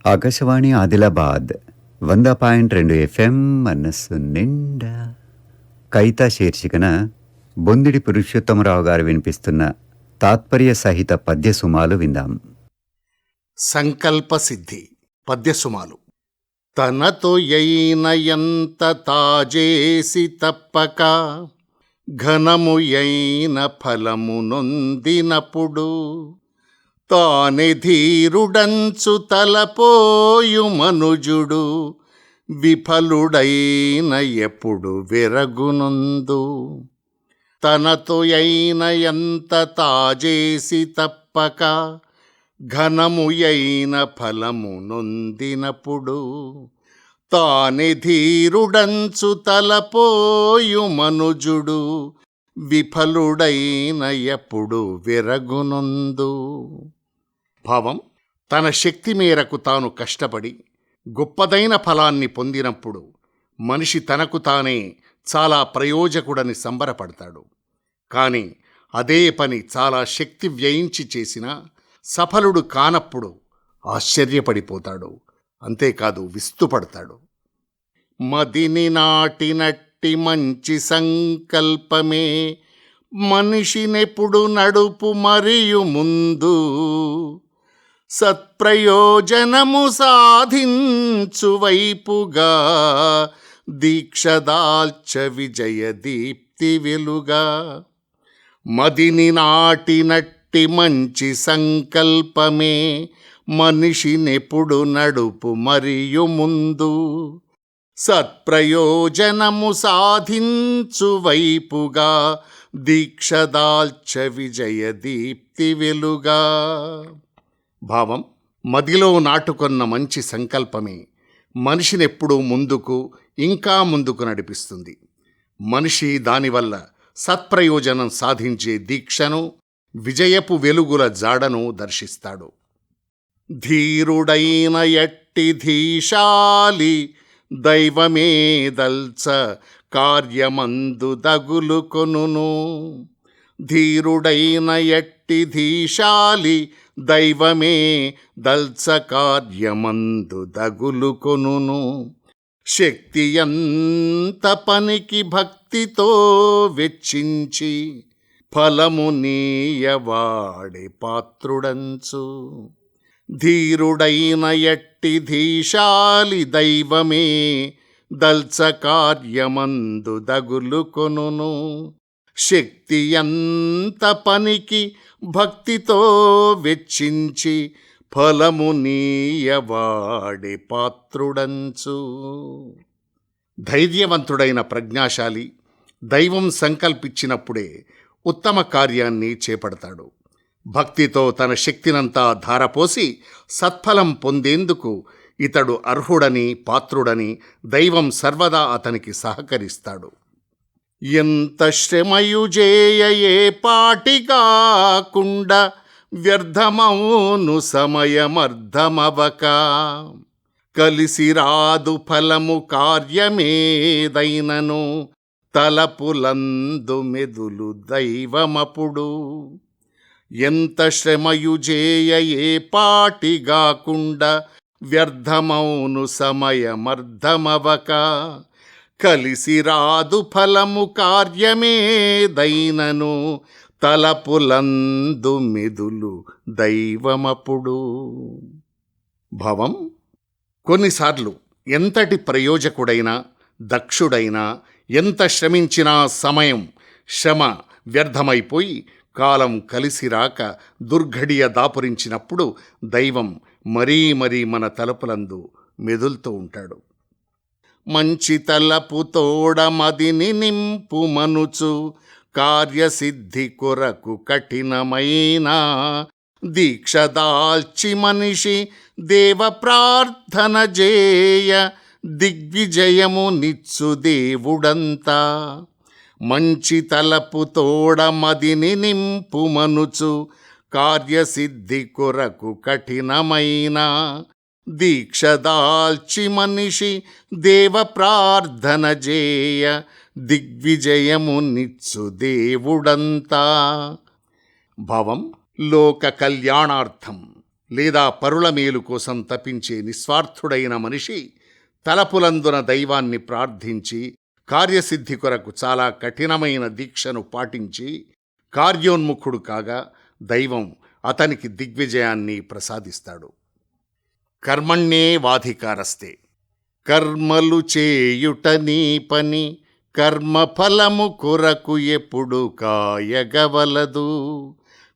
Akashvani Adilabad 100.2 FM మనస్సు నిండా. కవితా శీర్షికన బొందిడి పురుషోత్తమరావు గారు వినిపిస్తున్న తాత్పర్య సహిత పద్యసుమాలు విందాం. సంకల్ప సిద్ధి పద్యసుమాలు. తనతో యైన ఎంత తాజేసి తప్పక ఘనము యైన ఫలము నొందినప్పుడు తానే ధీరుడంచు తలపోయు మనుజుడు విఫలుడైన ఎప్పుడు వెరగునుందు. తనతో యైన ఎంత తాజేసి తప్పక ఘనము యైన ఫలము నొందినప్పుడు తానే ధీరుడంచు తలపోయు మనుజుడు విఫలుడైన ఎప్పుడు వెరగునుందు. భావం: తన శక్తి మేరకు తాను కష్టపడి గొప్పదైన ఫలాన్ని పొందినప్పుడు మనిషి తనకు తానే చాలా ప్రయోజకుడని సంబరపడతాడు. కానీ అదే పని చాలా శక్తి వ్యయించి చేసినా సఫలుడు కానప్పుడు ఆశ్చర్యపడిపోతాడు. అంతేకాదు విస్తుపడతాడు. మదిని నాటినట్టి మంచి సంకల్పమే మనిషినెప్పుడు నడుపు మరియు ముందు. సత్ప్రయోజనము సాధించు వైపుగా దీక్షదాల్చ విజయ దీప్తి వెలుగా. మదిని నాటినట్టి మంచి సంకల్పమే మనిషినెప్పుడు నడుపు మరియు ముందు. సత్ప్రయోజనము సాధించు వైపుగా దీక్షదాల్చ విజయ దీప్తి వెలుగా. భావం: మదిలో నాటుకొన్న మంచి సంకల్పమే మనిషినెప్పుడూ ముందుకు, ఇంకా ముందుకు నడిపిస్తుంది. మనిషి దానివల్ల సత్ప్రయోజనం సాధించే దీక్షను, విజయపు వెలుగుల జాడను దర్శిస్తాడు. ధీరుడైన ఎట్టి ధీశాలి దైవమే దల్చ కార్యమందు దగులు కొనును. ధీరుడైన ఎట్టి ధీశాలి దైవమే దల్చ కార్యమందు దగులు కొనును. శక్తి ఎంత పనికి భక్తితో వెచ్చించి ఫలము నీయవాడే పాత్రుడంచు. ధీరుడైన ఎట్టి ధీశాలి దైవమే దల్చ కార్యమందు దగులు కొనును. శక్తి ఎంత పనికి భక్తితో వెచ్చించి ఫలము నీయవాడే పాత్రుడంచు. ధైర్యవంతుడైన ప్రజ్ఞాశాలి దైవం సంకల్పించినప్పుడే ఉత్తమ కార్యాన్ని చేపడతాడు. భక్తితో తన శక్తినంతా ధారపోసి సత్ఫలం పొందేందుకు ఇతడు అర్హుడని, పాత్రుడని దైవం సర్వదా అతనికి సహకరిస్తాడు. ఎంత శ్రమయుజేయ ఏ పాటి కాకుండా వ్యర్థమౌను సమయమర్ధమవక. కలిసి రాదు ఫలము కార్యమేదైనను తలపులందు మెదులు దైవమపుడు. ఎంత శ్రమయుజేయ ఏ పాటిగాకుండా వ్యర్థమౌను సమయమర్ధమవక. కలిసి రాదు ఫలము కార్యమేదైనను తలపులందు మెదులు దైవమపుడు. భావం: కొన్నిసార్లు ఎంతటి ప్రయోజకుడైనా, దక్షుడైనా, ఎంత శ్రమించినా శ్రమ వ్యర్థమైపోయి కాలం కలిసి రాక దుర్ఘడియ దాపురించినప్పుడు దైవం మరీ మన తలుపులందు మెదులుతూ ఉంటాడు. మంచి తలపు తోడ మదిని నింపు మనుచు కార్యసిద్ధి కొరకు కఠినమైన దీక్ష దాల్చి మనిషి దేవ ప్రార్థన జేయ దిగ్విజయము నిచ్చు దేవుడంతా. మంచి తలపు తోడ మదిని నింపు మనుచు కార్యసిద్ధి కొరకు కఠినమైన దీక్ష దాల్చి మనిషి దేవ ప్రార్థన జేయ దిగ్విజయము నిచ్చు దేవుడంతా. భావం: లోక కళ్యాణార్థం లేదా పరుల మేలు కోసం తపించే నిస్వార్థుడైన మనిషి తలపులందున దైవాన్ని ప్రార్థించి కార్యసిద్ధి కొరకు చాలా కఠినమైన దీక్షను పాటించి కార్యోన్ముఖుడు కాగా దైవం అతనికి దిగ్విజయాన్ని ప్రసాదిస్తాడు. కర్మణ్యేవాధికారస్తే, కర్మలు చేయుట నీ పని, కర్మఫలము కొరకు ఎప్పుడు కాయగవలదు.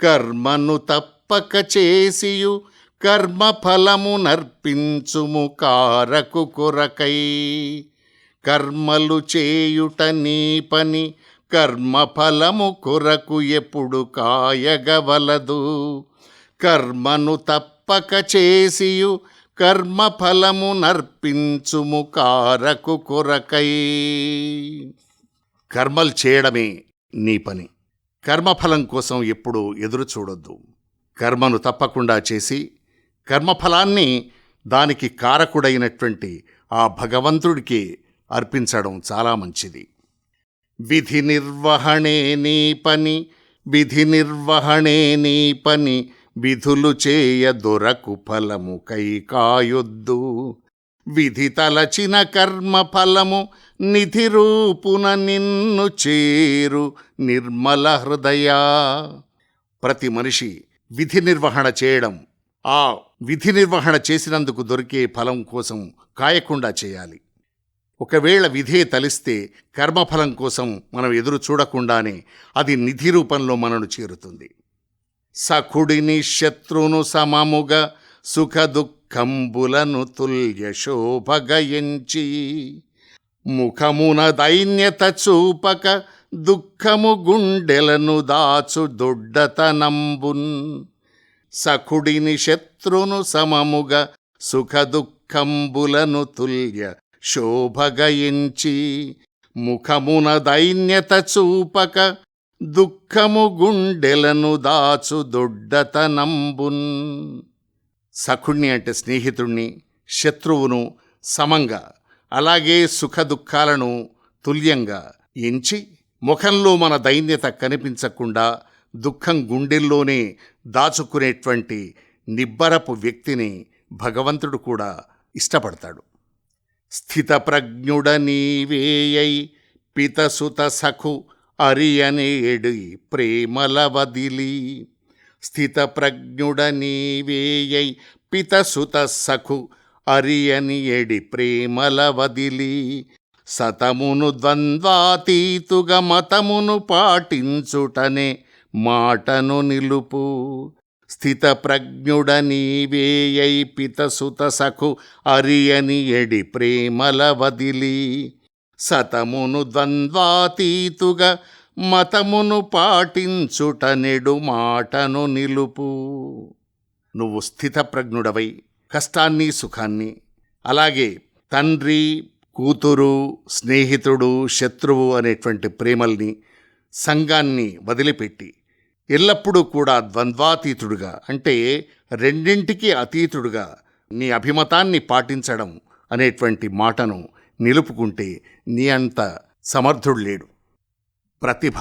కర్మను తప్పక చేసియు కర్మఫలము నర్పించుము కారకు కొరకై. కర్మలు చేయుట నీ పని, కర్మఫలము కొరకు ఎప్పుడు కాయగవలదు. కర్మను తప్పక చేసియు కర్మఫలము నర్పించుము కారకు కొరకై. కర్మలు చేయడమే నీ పని. కర్మఫలం కోసం ఎప్పుడూ ఎదురు చూడొద్దు. కర్మను తప్పకుండా చేసి కర్మఫలాన్ని దానికి కారకుడైనటువంటి ఆ భగవంతుడికి అర్పించడం చాలా మంచిది. విధి నిర్వహణే నీ పని, విధి నిర్వహణే నీ పని, విధులు చేయ దొరకు ఫలము కై కాయొద్దు. విధి తలచిన కర్మ ఫలము నిధి రూపున నిన్ను చేరు నిర్మల హృదయా. ప్రతి మనిషి విధి నిర్వహణ చేయడం, ఆ విధి నిర్వహణ చేసినందుకు దొరికే ఫలం కోసం కాయకుండా చేయాలి. ఒకవేళ విధే తలిస్తే కర్మఫలం కోసం మనం ఎదురు చూడకుండానే అది నిధి రూపంలో మనను చేరుతుంది. సఖుడిని శత్రును సమముగా సుఖ దుఃఖంబులను తుల్య శోభగయంచి. ముఖమున దైన్యత చూపక దుఃఖము గుండెలను దాచు దొడ్డతనంబున్. సఖుడిని శత్రును సమముగా సుఖ దుఃఖంబులను తుల్య శోభగయించి. ముఖమున దైన్యత చూపక దుఃఖము గుండెలను దాచు దొడ్డతనంబున్. సఖుణ్ణి అంటే స్నేహితుణ్ణి, శత్రువును సమంగా, అలాగే సుఖ దుఃఖాలను తుల్యంగా ఎంచి ముఖంలో మన దైన్యత కనిపించకుండా దుఃఖం గుండెల్లోనే దాచుకునేటువంటి నిబ్బరపు వ్యక్తిని భగవంతుడు కూడా ఇష్టపడతాడు. స్థితప్రజ్ఞుడ నీవేయై పితసుత సఖు అరియనేడి ప్రేమల వదిలి. స్థితప్రజ్ఞుడ నీవేయై పితసుత సఖు అరియని ఎడి ప్రేమల వదిలి. సతమును ద్వంద్వాతీతుగా మతమును పాటించుటనే మాటను నిలుపు. స్థితప్రజ్ఞుడ నీవేయై పితసుత సఖు అరియని ఎడి ప్రేమల వదిలి. సతమును ద్వంద్వాతీతుగా మతమును పాటించుటనెడు మాటను నిలుపు. నువ్వు స్థితప్రజ్ఞుడవై కష్టాన్ని సుఖాన్ని, అలాగే తండ్రి కూతురు స్నేహితుడు శత్రువు అనేటువంటి ప్రేమల్ని సంఘాన్ని వదిలిపెట్టి ఎల్లప్పుడూ కూడా ద్వంద్వాతీతుడుగా అంటే రెండింటికి అతీతుడుగా నీ అభిమతాన్ని పాటించడం అనేటువంటి మాటను నిలుపుకుంటే నీ అంత సమర్థుడు లేడు. ప్రతిభ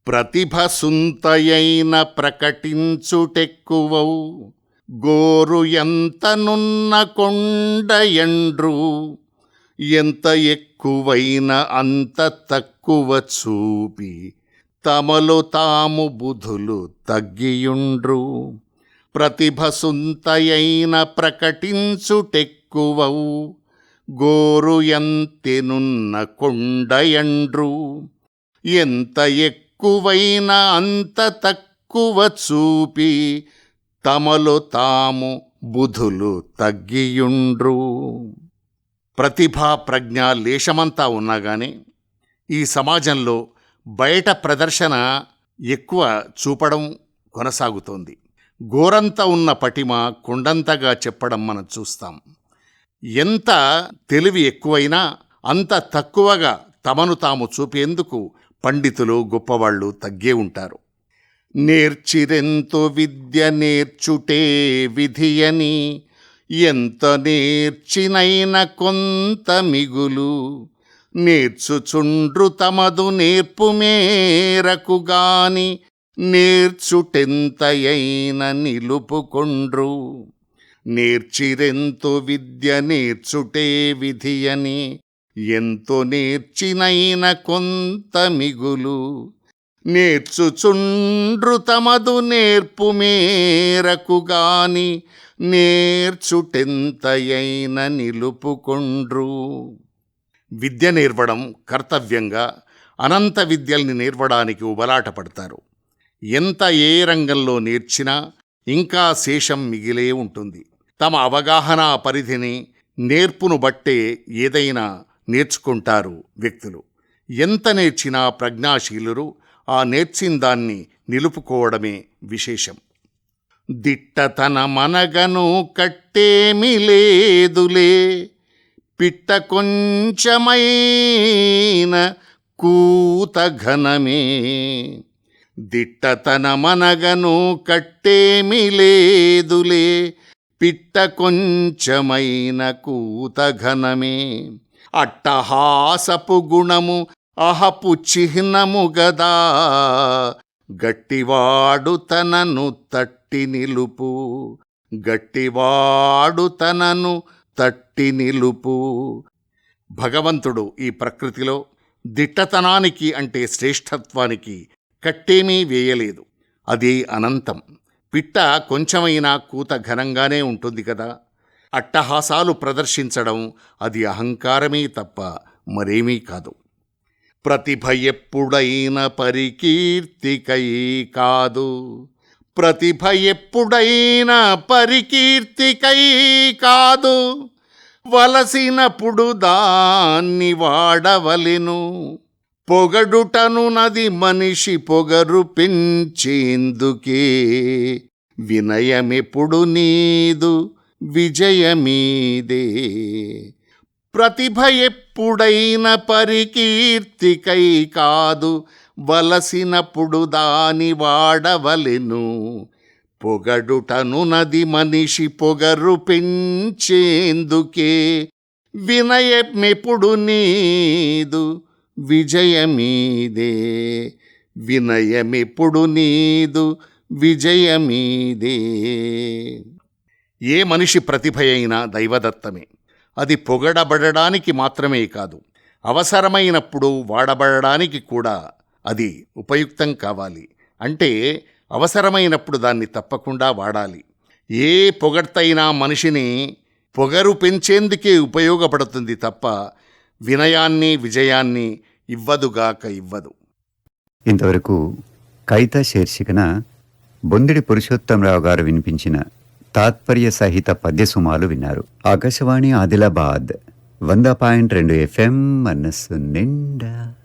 ప్రతిభ సుంతయైన ప్రకటించుటెక్కువౌ. గోరు ఎంతనున్న కొండయండ్రు. ఎంత ఎక్కువైన అంత తక్కువ చూపి తమలో తాము బుధులు తగ్గియుండ్రు. ప్రతిభ సుంతయైన ప్రకటించుటెక్కువౌ. గోరు ఎంతెనున్న కొండయండ్రు. ఎంత ఎక్కువైన అంత తక్కువ చూపి తమలో తాము బుధులు తగ్గియుండ్రు. ప్రతిభా ప్రజ్ఞ లేశమంతా ఉన్నాగానే ఈ సమాజంలో బయట ప్రదర్శన ఎక్కువ చూపడం కొనసాగుతోంది. గోరంత ఉన్న పటిమ కొండంతగా చెప్పడం మనం చూస్తాం. ఎంత తెలివి ఎక్కువైనా అంత తక్కువగా తమను తాము చూపేందుకు పండితులు గొప్పవాళ్ళు తగ్గే ఉంటారు. నేర్చిరెంతో విద్య నేర్చుటే విధియని. ఎంత నేర్చినైన కొంత మిగులు. నేర్చుచుండ్రు తమదు నేర్పు మేరకుగాని నేర్చుటెంతయైన నిలుపుకొండ్రు. నేర్చిరెంతో విద్య నేర్చుటే విధియని, ఎంతో నేర్చినైన కొంత మిగులు. నేర్చుచుండ్రు తమదు నేర్పు మేరకు గాని, నేర్చుటెంతయైన నిలుపుకొండ్రు. విద్య నేర్వడం కర్తవ్యంగా అనంత విద్యల్ని నేర్వడానికి ఉబలాట పడతారు. ఎంత ఏ రంగంలో నేర్చినా ఇంకా శేషం మిగిలే ఉంటుంది. తమ అవగాహన పరిధిని, నేర్పును బట్టే ఏదైనా నేర్చుకుంటారు వ్యక్తులు. ఎంత నేర్చినా ప్రజ్ఞాశీలురు ఆ నేర్చిన దాన్ని నిలుపుకోవడమే విశేషం. దిట్టతన మనగను కట్టేమి లేదులే, పిట్ట కొంచెమైన కూత ఘనమే. దిట్టతన మనగను కట్టేమి లేదులే, పిట్ట కొంచెమైన కూత ఘనమే. అట్టహాసపు గుణము అహపు చిహ్నము గదా, గట్టివాడు తనను తట్టి నిలుపు. గట్టివాడు తనను తట్టి నిలుపు. భగవంతుడు ఈ ప్రకృతిలో దిట్టతనానికి అంటే శ్రేష్ఠత్వానికి కట్టేమీ వేయలేదు. అది అనంతం. పిట్ట కొంచెమైనా కూత ఘనంగానే ఉంటుంది కదా. అట్టహాసాలు ప్రదర్శించడం అది అహంకారమే తప్ప మరేమీ కాదు. ప్రతిభ ఎప్పుడైన పరికీర్తికై కాదు. ప్రతిభ ఎప్పుడైన పరికీర్తికై కాదు. వలసినప్పుడు దాన్ని వాడవలెను. పొగడుటను నది మనిషి పొగరు పెంచేందుకే. వినయమెప్పుడు నీదు విజయమీదే. ప్రతిభ ఎప్పుడైన పరికీర్తికై కాదు. వలసినప్పుడు దాని వాడవలెను. పొగడుటను నది మనిషి పొగరు పెంచేందుకే. వినయమెప్పుడు నీదు విజయమీదే. వినయమెప్పుడు నీదు విజయమీదే. ఏ మనిషి ప్రతిభ అయినా దైవదత్తమే. అది పొగడబడడానికి మాత్రమే కాదు, అవసరమైనప్పుడు వాడబడడానికి కూడా అది ఉపయుక్తం కావాలి. అంటే అవసరమైనప్పుడు దాన్ని తప్పకుండా వాడాలి. ఏ పొగడ్తైనా మనిషిని పొగరు పెంచేందుకే ఉపయోగపడుతుంది తప్ప వినయాన్ని విజయాన్ని ఇవ్వదుగాక ఇవ్వదు. ఇంతవరకు కైత శీర్షికన బొందిడి పురుషోత్తమరావు గారు వినిపించిన తాత్పర్య సహిత పద్యసుమాలు విన్నారు. ఆకాశవాణి ఆదిలాబాద్ 100.2 FM మనస్సు నిండా.